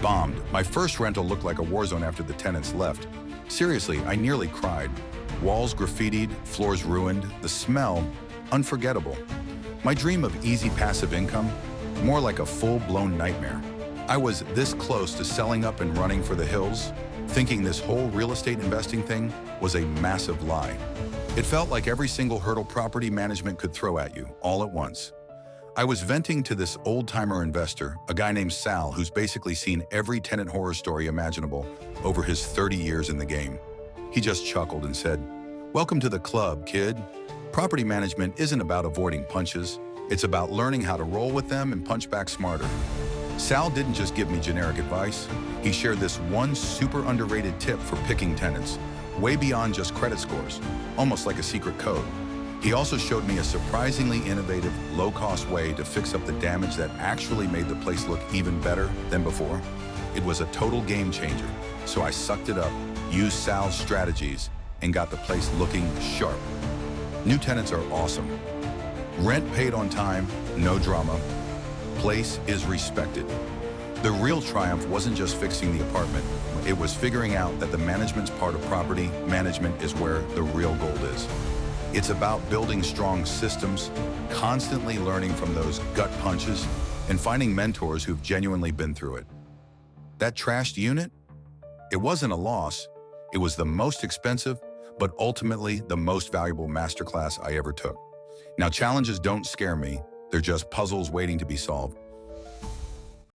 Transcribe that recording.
Bombed. My first rental looked like a war zone after the tenants left. Seriously, I nearly cried. Walls graffitied, floors ruined, the smell, unforgettable. My dream of easy passive income, more like a full-blown nightmare. I was this close to selling up and running for the hills, thinking this whole real estate investing thing was a massive lie. It felt like every single hurdle property management could throw at you, all at once. I was venting to this old-timer investor, a guy named Sal, who's basically seen every tenant horror story imaginable over his 30 years in the game. He just chuckled and said, "Welcome to the club, kid. Property management isn't about avoiding punches. It's about learning how to roll with them and punch back smarter." Sal didn't just give me generic advice. He shared this one super underrated tip for picking tenants, way beyond just credit scores, almost like a secret code. He also showed me a surprisingly innovative, low-cost way to fix up the damage that actually made the place look even better than before. It was a total game changer, so I sucked it up, used Sal's strategies, and got the place looking sharp. New tenants are awesome. Rent paid on time, no drama. Place is respected. The real triumph wasn't just fixing the apartment. It was figuring out that the management's part of property management is where the real gold is. It's about building strong systems, constantly learning from those gut punches, and finding mentors who've genuinely been through it. That trashed unit? It wasn't a loss. It was the most expensive, but ultimately the most valuable masterclass I ever took. Now, challenges don't scare me. They're just puzzles waiting to be solved.